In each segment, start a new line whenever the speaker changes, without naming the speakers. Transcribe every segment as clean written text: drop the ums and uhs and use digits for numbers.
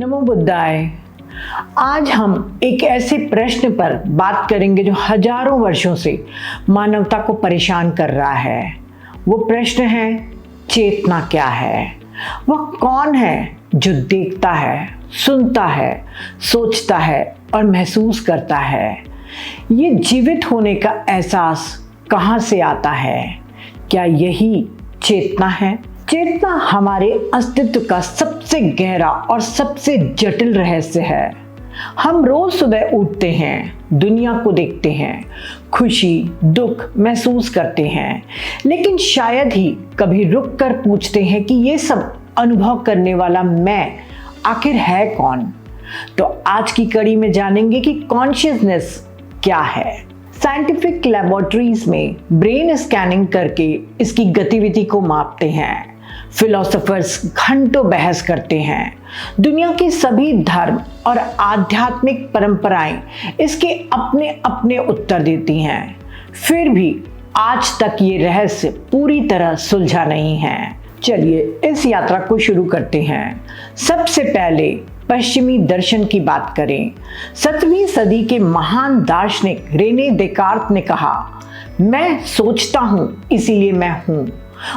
नमो बुद्धाय। आज हम एक ऐसे प्रश्न पर बात करेंगे जो हजारों वर्षों से मानवता को परेशान कर रहा है। वो प्रश्न है, चेतना क्या है? वह कौन है जो देखता है, सुनता है, सोचता है और महसूस करता है? ये जीवित होने का एहसास कहाँ से आता है? क्या यही चेतना है? चेतना हमारे अस्तित्व का सबसे गहरा और सबसे जटिल रहस्य है। हम रोज सुबह उठते हैं, दुनिया को देखते हैं, खुशी दुख महसूस करते हैं, लेकिन शायद ही कभी रुक कर पूछते हैं कि ये सब अनुभव करने वाला मैं आखिर है कौन? तो आज की कड़ी में जानेंगे कि कॉन्शियसनेस क्या है। साइंटिफिक लैबोरेटरीज में ब्रेन स्कैनिंग करके इसकी गतिविधि को मापते हैं। फिलोसोफर्स घंटों बहस करते हैं। दुनिया के सभी धर्म और आध्यात्मिक परंपराएं इसके अपने अपने उत्तर देती हैं। फिर भी आज तक ये रहस्य पूरी तरह सुलझा नहीं है। चलिए इस यात्रा को शुरू करते हैं। सबसे पहले पश्चिमी दर्शन की बात करें। 7वीं सदी के महान दार्शनिक रेने देकार्त ने कहा, मैं सोचता हूं इसीलिए मैं हूं।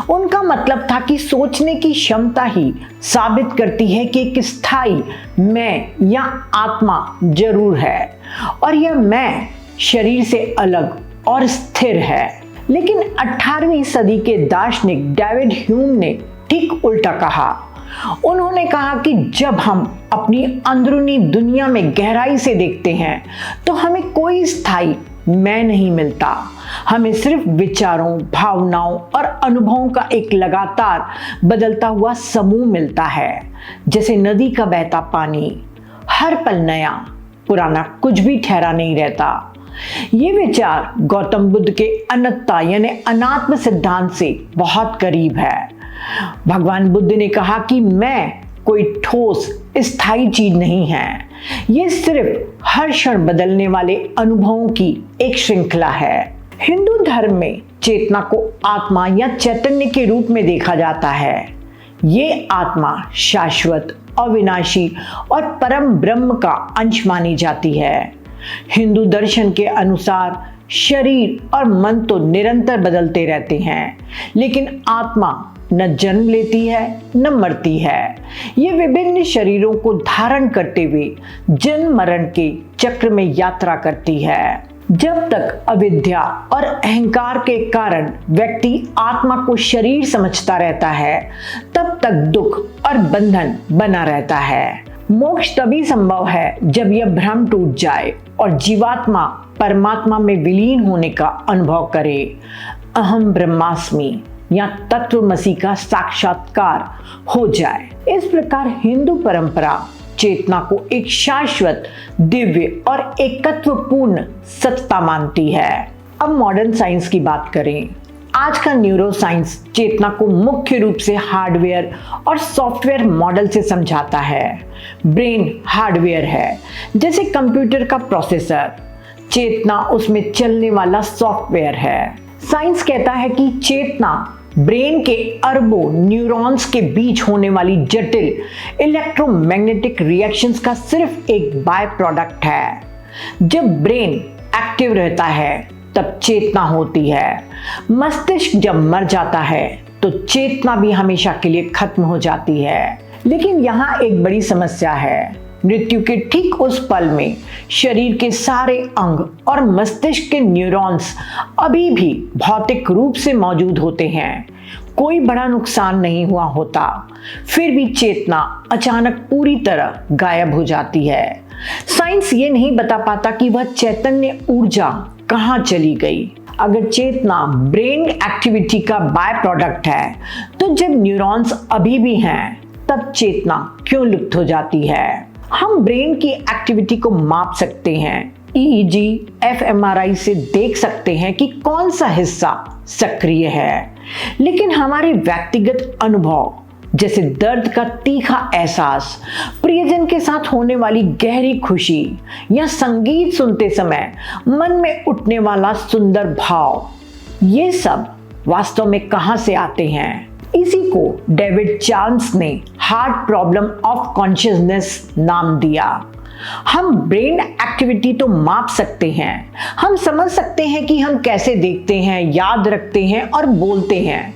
उनका मतलब था कि सोचने की क्षमता ही साबित करती है कि एक स्थायी मैं या आत्मा जरूर है और यह मैं शरीर से अलग और स्थिर है। लेकिन 18वीं सदी के दार्शनिक डेविड ह्यूम ने ठीक उल्टा कहा। उन्होंने कहा कि जब हम अपनी अंदरूनी दुनिया में गहराई से देखते हैं तो हमें कोई स्थायी मैं नहीं मिलता। हमें सिर्फ विचारों, भावनाओं और अनुभवों का एक लगातार बदलता हुआ समूह मिलता है। जैसे नदी का बहता पानी, हर पल नया, पुराना कुछ भी ठहरा नहीं रहता। ये विचार गौतम बुद्ध के अनंतता यानी अनात्म सिद्धांत से बहुत करीब है। भगवान बुद्ध ने कहा कि मैं कोई ठोस स्थायी चीज नहीं है, ये सिर्फ हर क्षण बदलने वाले अनुभवों की एक श्रृंखला है। हिंदू धर्म में चेतना को आत्मा या चैतन्य के रूप में देखा जाता है। ये आत्मा शाश्वत, अविनाशी और परम ब्रह्म का अंश मानी जाती है। हिंदू दर्शन के अनुसार शरीर और मन तो निरंतर बदलते रहते हैं, लेकिन आत्मा न जन्म लेती है न मरती है। ये विभिन्न शरीरों को धारण करते हुए जन्म मरण के चक्र में यात्रा करती है। जब तक अविद्या और अहंकार के कारण व्यक्ति आत्मा को शरीर समझता रहता है, तब तक दुख और बंधन बना रहता है। मोक्ष तभी संभव है जब यह भ्रम टूट जाए और जीवात्मा परमात्मा में विलीन होने का अनुभव करे। अहम ब्रह्मास्मि या तत्वमसी का साक्षात्कार हो जाए। इस प्रकार हिंदू परंपरा चेतना को एक शाश्वत, दिव्य और एकत्वपूर्ण सत्ता मानती है। अब मॉडर्न साइंस की बात करें। आज का न्यूरो साइंस चेतना को मुख्य रूप से हार्डवेयर और सॉफ्टवेयर मॉडल से समझाता है। ब्रेन हार्डवेयर है, जैसे कंप्यूटर का प्रोसेसर। चेतना उसमें चलने वाला सॉफ्टवेयर है। साइंस कहता है कि चेतना ब्रेन के अरबों न्यूरॉन्स के बीच होने वाली जटिल इलेक्ट्रोमैग्नेटिक रिएक्शंस का सिर्फ एक बाय प्रोडक्ट है। जब ब्रेन एक्टिव रहता है तब चेतना होती है। मस्तिष्क जब मर जाता है तो चेतना भी हमेशा के लिए खत्म हो जाती है। लेकिन यहाँ एक बड़ी समस्या है। मृत्यु के ठीक उस पल में शरीर के सारे अंग और मस्तिष्क के न्यूरॉन्स अभी भी भौतिक रूप से मौजूद होते हैं। कोई बड़ा नुकसान नहीं हुआ होता, फिर भी चेतना अचानक पूरी तरह गायब हो जाती है। साइंस ये नहीं बता पाता कि वह चैतन्य ऊर्जा कहाँ चली गई। अगर चेतना ब्रेन एक्टिविटी का बाय प्रोडक्ट है, तो जब न्यूरॉन्स अभी भी हैं, तब चेतना क्यों लुप्त हो जाती है? हम ब्रेन की एक्टिविटी को माप सकते हैं। EEG, fMRI से देख सकते हैं कि कौन सा हिस्सा सक्रिय है, लेकिन हमारे व्यक्तिगत अनुभव जैसे दर्द का तीखा एहसास, प्रियजन के साथ होने वाली गहरी खुशी या संगीत सुनते समय मन में उठने वाला सुंदर भाव, ये सब वास्तव में कहां से आते हैं? इसी को डेविड चार्ल्स ने हार्ट प्रॉब्लम ऑफ कॉन्शियसनेस नाम दिया। हम ब्रेन एक्टिविटी तो माप सकते हैं, हम समझ सकते हैं कि हम कैसे देखते हैं, याद रखते हैं और बोलते हैं।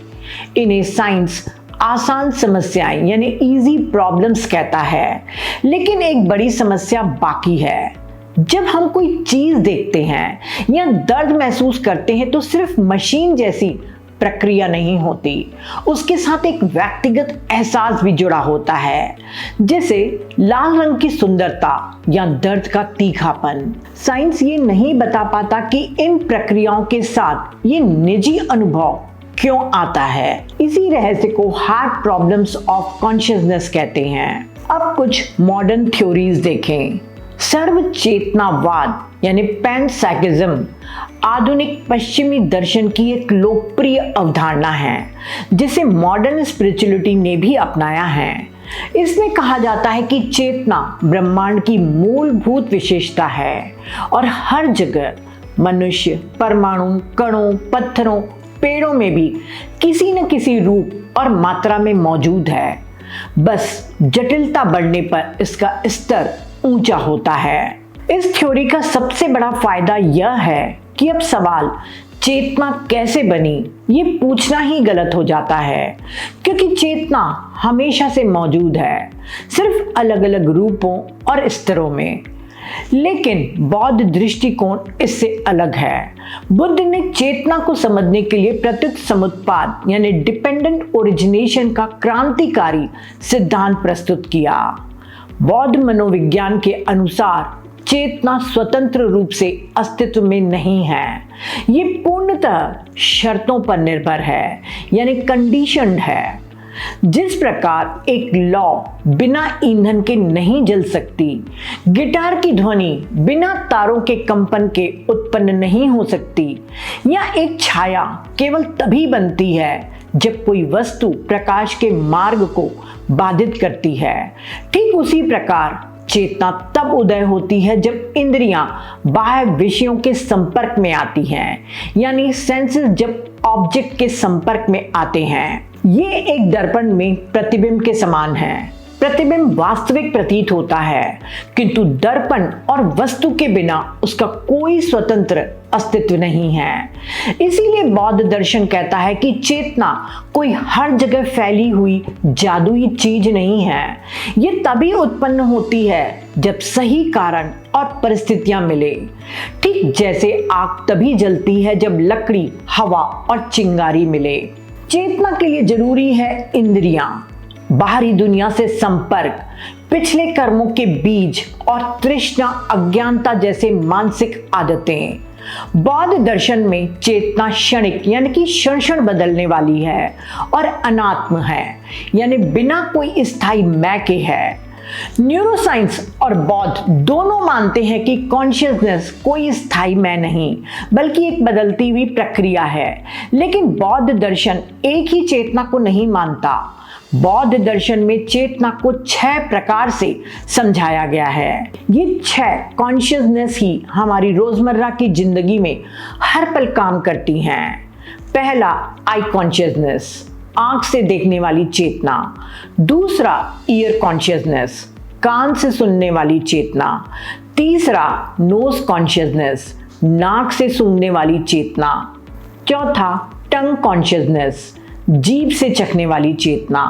इन्हें साइंस आसान समस्याएं यानी इजी प्रॉब्लम्स कहता है। लेकिन एक बड़ी समस्या बाकी है। जब हम कोई चीज देखते हैं या दर्द महसूस करते हैं तो सिर्फ मशीन जैसी प्रक्रिया नहीं होती, उसके साथ एक व्यक्तिगत एहसास भी जुड़ा होता है, जैसे लाल रंग की सुंदरता या दर्द का तीखापन। साइंस ये नहीं बता पाता कि इन प्रक्रियाओं के साथ ये निजी अनुभव क्यों आता है। इसी रहस्य को हार्ट प्रॉब्लम्स ऑफ कॉन्शियसनेस कहते हैं। अब कुछ मॉडर्न थ्योरीज देखें। सर्वचेतनावाद यानी पैनसाइकिज्म आधुनिक पश्चिमी दर्शन की एक लोकप्रिय अवधारणा है, जिसे मॉडर्न स्पिरिचुअलिटी ने भी अपनाया है। इसमें कहा जाता है कि चेतना ब्रह्मांड की मूलभूत विशेषता है और हर जगह मनुष्य, परमाणु, कणों, पत्थरों, पेड़ों में भी किसी न किसी रूप और मात्रा में मौजूद है। बस जटिलता बढ़ने पर इसका स्तर ऊंचा होता है। इस थ्योरी का सबसे बड़ा फायदा यह है कि अब सवाल चेतना कैसे बनी ये पूछना ही गलत हो जाता है, क्योंकि चेतना हमेशा से मौजूद है, सिर्फ अलग अलग रूपों और स्तरों में। लेकिन बौद्ध दृष्टिकोण इससे अलग है। बुद्ध ने चेतना को समझने के लिए प्रत्युत समुत्पाद यानी डिपेंडेंट ओरिजिनेशन का क्रांतिकारी सिद्धांत प्रस्तुत किया। बौद्ध मनोविज्ञान के अनुसार चेतना स्वतंत्र रूप से अस्तित्व में नहीं है, ये पूर्णतः शर्तों पर निर्भर है यानी कंडीशन्ड है। जिस प्रकार एक लौ बिना ईंधन के नहीं जल सकती, गिटार की ध्वनि बिना तारों के कंपन के उत्पन्न नहीं हो सकती, या एक छाया केवल तभी बनती है जब कोई वस्तु प्रकाश के मार्ग को बाधित करती है, ठीक उसी प्रकार चेतना तब उदय होती है जब इंद्रियां बाह्य विषयों के संपर्क में आती हैं, यानी सेंसेस जब ऑब्जेक्ट के संपर्क में आते हैं। ये एक दर्पण में प्रतिबिंब के समान है। प्रतिबिंब वास्तविक प्रतीत होता है, किंतु दर्पण और वस्तु के बिना उसका कोई स्वतंत्र अस्तित्व नहीं है। इसीलिए बौद्ध दर्शन कहता है कि चेतना कोई हर जगह फैली हुई जादुई चीज नहीं है। ये तभी उत्पन्न होती है जब सही कारण और परिस्थितियां मिले। ठीक जैसे आग तभी जलती है जब लकड़ी, हवा और चिंगारी मिले। चेतना के लिए जरूरी है इंद्रियां, बाहरी दुनिया से संपर्क, पिछले कर्मों के बीज और तृष्णा, अज्ञानता जैसे मानसिक आदतें। बौद्ध दर्शन में चेतना क्षणिक यानी कि क्षण क्षण बदलने वाली है और अनात्म है, यानी बिना कोई स्थायी मैं के है। न्यूरोसाइंस और बौद्ध दोनों मानते हैं कि कॉन्शियसनेस कोई स्थायी मैं नहीं, बल्कि एक बदलती हुई प्रक्रिया है। लेकिन बौद्ध दर्शन एक ही चेतना को नहीं मानता। बौद्ध दर्शन में चेतना को 6 प्रकार से समझाया गया है। ये 6 कॉन्शियसनेस ही हमारी रोजमर्रा की जिंदगी में हर पल काम करती हैं। पहला, आई कॉन्शियसनेस, आंख से देखने वाली चेतना। दूसरा, ईयर कॉन्शियसनेस, कान से सुनने वाली चेतना। तीसरा, नोज कॉन्शियसनेस, नाक से सूंघने वाली चेतना। चौथा, टंग कॉन्शियसनेस, जीभ से चखने वाली चेतना।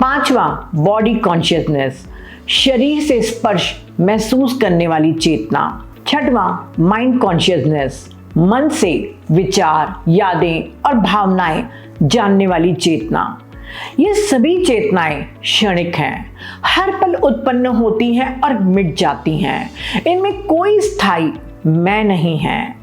पांचवा, बॉडी कॉन्शियसनेस, शरीर से स्पर्श महसूस करने वाली चेतना। छठवां, माइंड कॉन्शियसनेस, मन से विचार, यादें और भावनाएं जानने वाली चेतना। ये सभी चेतनाएं क्षणिक हैं, हर पल उत्पन्न होती हैं और मिट जाती हैं। इनमें कोई स्थायी मैं नहीं है।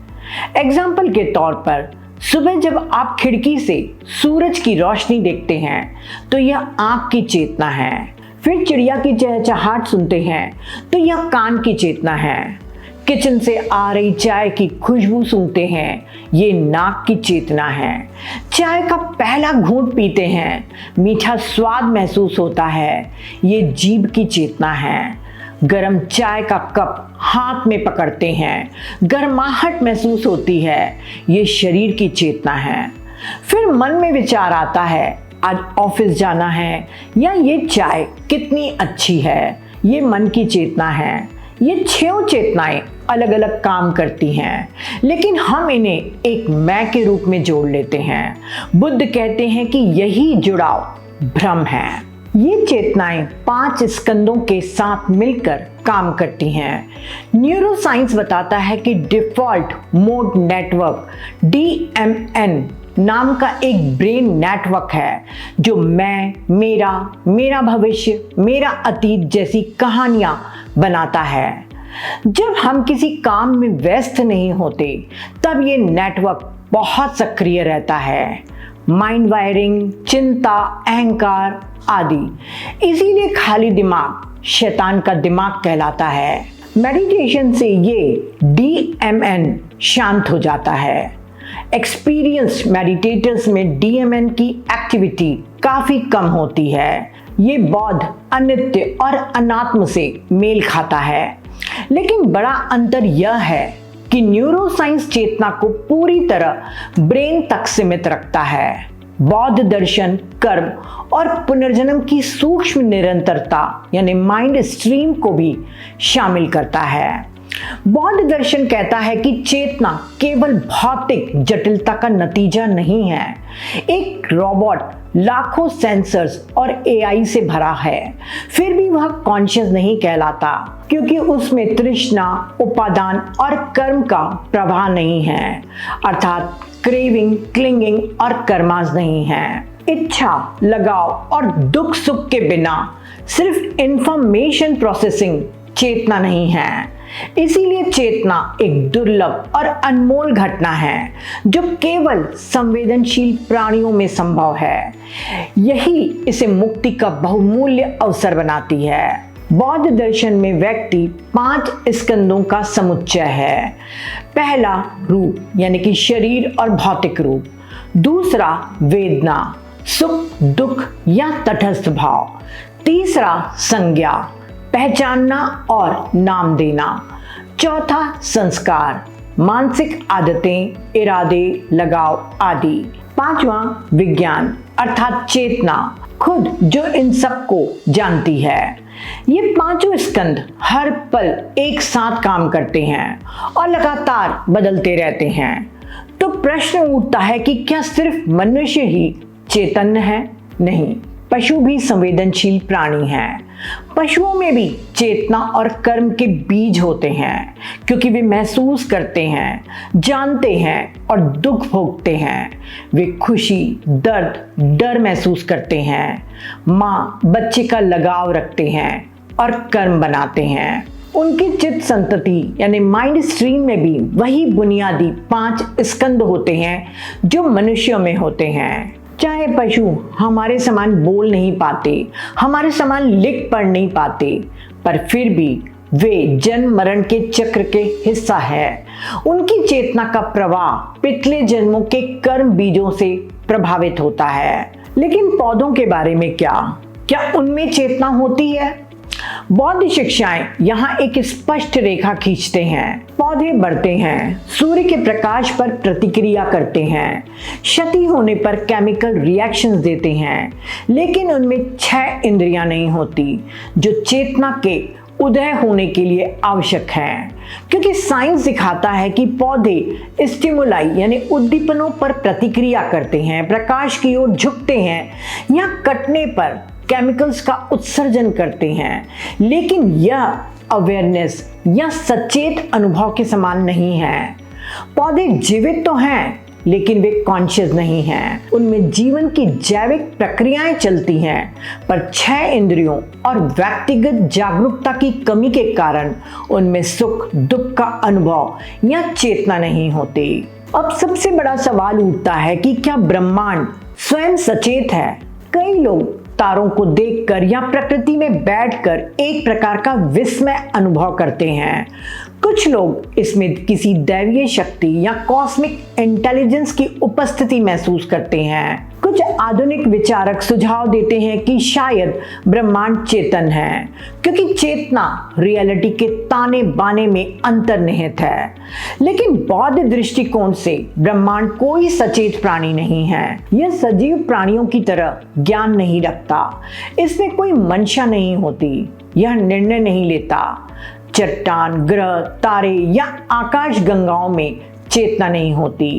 एग्जाम्पल के तौर पर, सुबह जब आप खिड़की से सूरज की रोशनी देखते हैं तो यह आंख की चेतना है। फिर चिड़िया की चहचहाट सुनते हैं तो यह कान की चेतना है। किचन से आ रही चाय की खुशबू सूंघते हैं, ये नाक की चेतना है। चाय का पहला घूंट पीते हैं, मीठा स्वाद महसूस होता है, ये जीभ की चेतना है। गरम चाय का कप हाथ में पकड़ते हैं, गर्माहट महसूस होती है, ये शरीर की चेतना है। फिर मन में विचार आता है, आज ऑफिस जाना है, या ये चाय कितनी अच्छी है, ये मन की चेतना है। ये 6 चेतनाएं अलग अलग काम करती हैं, लेकिन हम इन्हें एक मैं के रूप में जोड़ लेते हैं। बुद्ध कहते हैं कि यही जुड़ाव भ्रम है। ये चेतनाएं 5 स्कंदों के साथ मिलकर काम करती हैं। न्यूरोसाइंस बताता है कि डिफॉल्ट मोड नेटवर्क DMN नाम का एक ब्रेन नेटवर्क है जो मैं, मेरा भविष्य, मेरा अतीत जैसी कहानियां बनाता है। जब हम किसी काम में व्यस्त नहीं होते तब ये नेटवर्क बहुत सक्रिय रहता है। माइंड वायरिंग, चिंता, अहंकार आदि। इसीलिए खाली दिमाग शैतान का दिमाग कहलाता है। मेडिटेशन से ये DMN शांत हो जाता है। एक्सपीरियंस्ड मेडिटेटर्स में DMN की एक्टिविटी काफी कम होती है। ये बौद्ध, अनित्य और अनात्म से मेल खाता है। लेकिन बड़ा अंतर यह है कि न्यूरोसाइंस चेतना को पूरी तरह ब्रेन तक सीमित रखता है। बौद्ध दर्शन कर्म और पुनर्जन्म की सूक्ष्म निरंतरता यानी माइंड स्ट्रीम को भी शामिल करता है। बौद्ध दर्शन कहता है कि चेतना केवल भौतिक जटिलता का नतीजा नहीं है। एक रोबोट लाखों सेंसर्स और AI से भरा है, फिर भी वह कॉन्शियस नहीं कहलाता, क्योंकि उसमें तृष्णा, उपादान और कर्म का प्रवाह नहीं है, अर्थात क्रेविंग, क्लिंगिंग और कर्मास नहीं है। इच्छा, लगाव और दुख सुख के बिना सिर्फ इंफॉर्मेशन प्रोसेसिंग चेतना नहीं है। इसीलिए चेतना एक दुर्लभ और अनमोल घटना है जो केवल संवेदनशील प्राणियों में संभव है। यही इसे मुक्ति का बहुमूल्य अवसर बनाती है। बौद्ध दर्शन में व्यक्ति 5 स्कंदों का समुच्चय है। पहला रूप यानी कि शरीर और भौतिक रूप, दूसरा वेदना, सुख दुख या तटस्थ भाव, तीसरा संज्ञा, पहचानना और नाम देना, चौथा संस्कार, मानसिक आदतें, इरादे, लगाव आदि, पांचवा विज्ञान अर्थात चेतना, खुद जो इन सब को जानती है। ये 5 स्कंद हर पल एक साथ काम करते हैं और लगातार बदलते रहते हैं। तो प्रश्न उठता है कि क्या सिर्फ मनुष्य ही चैतन्य है? नहीं, पशु भी संवेदनशील प्राणी हैं। पशुओं में भी चेतना और कर्म के बीज होते हैं, क्योंकि वे महसूस करते हैं, जानते हैं और दुख भोगते हैं। वे खुशी, दर्द, डर महसूस करते हैं। माँ बच्चे का लगाव रखते हैं और कर्म बनाते हैं। उनकी चित्त संतति यानी माइंड स्ट्रीम में भी वही बुनियादी 5 स्कंद होते हैं जो मनुष्यों में होते हैं। चाहे पशु हमारे समान बोल नहीं पाते, हमारे समान लिख पढ़ नहीं पाते, पर फिर भी वे जन्म मरण के चक्र के हिस्सा है। उनकी चेतना का प्रवाह पिछले जन्मों के कर्म बीजों से प्रभावित होता है। लेकिन पौधों के बारे में क्या उनमें चेतना होती है? बौद्ध शिक्षाएं यहाँ एक स्पष्ट रेखा खींचते हैं। पौधे बढ़ते हैं, सूर्य के प्रकाश पर प्रतिक्रिया करते हैं, क्षति होने पर केमिकल रिएक्शंस देते हैं, लेकिन उनमें 6 इंद्रियां नहीं होती जो चेतना के उदय होने के लिए आवश्यक हैं। क्योंकि साइंस दिखाता है कि पौधे स्टिमुलाई यानी उद्दीपनों पर प्रतिक्रिया करते हैं, प्रकाश की ओर झुकते हैं या कटने पर केमिकल्स का उत्सर्जन करते हैं, लेकिन यह अवेयरनेस या सचेत अनुभव के समान नहीं है। पौधे जीवित तो हैं, लेकिन वे कॉन्शियस नहीं हैं। उनमें जीवन की जैविक प्रक्रियाएं चलती हैं, पर 6 इंद्रियों और व्यक्तिगत जागरूकता की कमी के कारण उनमें सुख दुख का अनुभव या चेतना नहीं होती। अब सबसे बड़ा सवाल उठता है कि क्या ब्रह्मांड स्वयं सचेत है? कई लोग तारों को देखकर या प्रकृति में बैठकर एक प्रकार का विस्मय अनुभव करते हैं, कुछ लोग इसमें किसी दैवीय शक्ति या कॉस्मिक इंटेलिजेंस की उपस्थिति महसूस करते हैं। कुछ आधुनिक विचारक सुझाव देते हैं कि शायद ब्रह्मांड चेतन है, क्योंकि चेतना रियलिटी के ताने बाने में अंतर्निहित है। लेकिन बौद्ध दृष्टिकोण से ब्रह्मांड कोई सचेत प्राणी नहीं है। यह सजीव प्राणियों की तरह ज्ञान नहीं रखता, इसमें कोई मंशा नहीं होती, यह निर्णय नहीं लेता। चट्टान, ग्रह, तारे या आकाश गंगाओं में चेतना नहीं होती।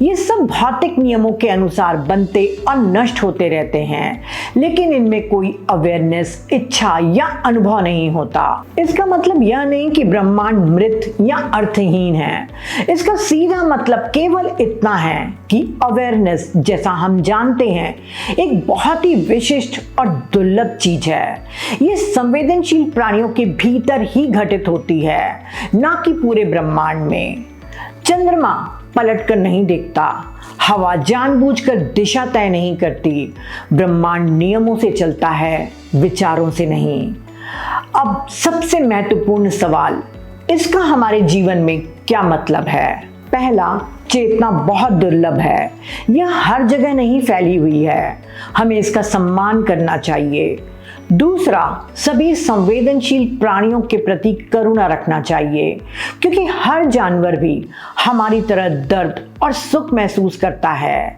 ये सब भौतिक नियमों के अनुसार बनते और नष्ट होते रहते हैं, लेकिन इनमें कोई अवेयरनेस, इच्छा या अनुभव नहीं होता। इसका मतलब यह नहीं कि ब्रह्मांड मृत या अर्थहीन है। इसका सीधा मतलब केवल इतना है कि अवेयरनेस, जैसा हम जानते हैं, एक बहुत ही विशिष्ट और दुर्लभ चीज है। ये संवेदनशील प्राणियों के भीतर ही घटित होती है, ना कि पूरे ब्रह्मांड में। चंद्रमा पलटकर नहीं देखता, हवा जानबूझकर दिशा तय नहीं करती। ब्रह्मांड नियमों से चलता है, विचारों से नहीं। अब सबसे महत्वपूर्ण सवाल, इसका हमारे जीवन में क्या मतलब है? पहला, चेतना बहुत दुर्लभ है। यह हर जगह नहीं फैली हुई है, हमें इसका सम्मान करना चाहिए। दूसरा, सभी संवेदनशील प्राणियों के प्रति करुणा रखना चाहिए, क्योंकि हर जानवर भी हमारी तरह दर्द और सुख महसूस करता है।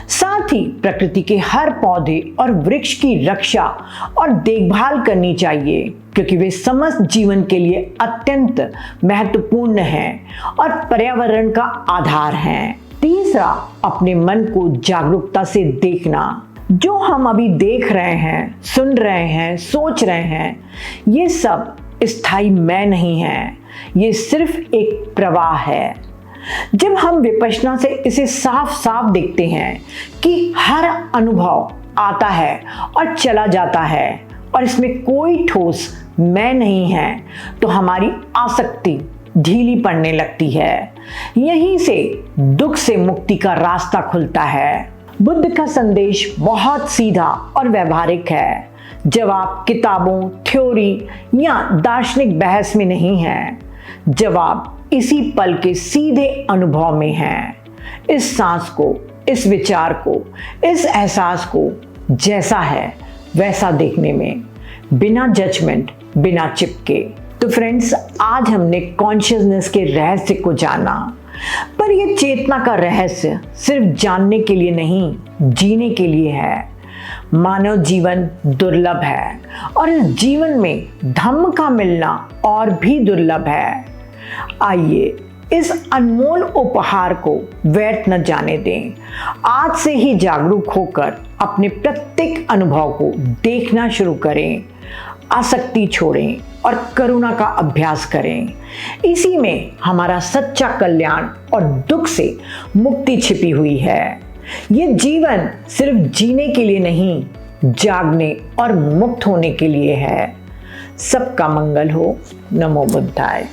साथ ही प्रकृति के हर पौधे और वृक्ष की रक्षा और देखभाल करनी चाहिए, क्योंकि वे समस्त जीवन के लिए अत्यंत महत्वपूर्ण हैं और पर्यावरण का आधार हैं। तीसरा, अपने मन को जागरूकता से देखना। जो हम अभी देख रहे हैं, सुन रहे हैं, सोच रहे हैं, ये सब स्थायी मैं नहीं है, ये सिर्फ एक प्रवाह है। जब हम विपश्यना से इसे साफ साफ देखते हैं कि हर अनुभव आता है और चला जाता है और इसमें कोई ठोस मैं नहीं है, तो हमारी आसक्ति ढीली पड़ने लगती है। यहीं से दुख से मुक्ति का रास्ता खुलता है। बुद्ध का संदेश बहुत सीधा और व्यवहारिक है। जवाब किताबों, थ्योरी या दार्शनिक बहस में नहीं है, जवाब इसी पल के सीधे अनुभव में है। इस सांस को, इस विचार को, इस एहसास को जैसा है वैसा देखने में, बिना जजमेंट, बिना चिपके। तो फ्रेंड्स, आज हमने कॉन्शियसनेस के रहस्य को जाना, पर यह चेतना का रहस्य सिर्फ जानने के लिए नहीं, जीने के लिए है। मानव जीवन दुर्लभ है और इस जीवन में धम्म का मिलना और भी दुर्लभ है। आइए इस अनमोल उपहार को व्यर्थ न जाने दें। आज से ही जागरूक होकर अपने प्रत्येक अनुभव को देखना शुरू करें, आसक्ति छोड़ें और करुणा का अभ्यास करें। इसी में हमारा सच्चा कल्याण और दुख से मुक्ति छिपी हुई है। ये जीवन सिर्फ जीने के लिए नहीं, जागने और मुक्त होने के लिए है। सबका मंगल हो। नमो बुद्धाय।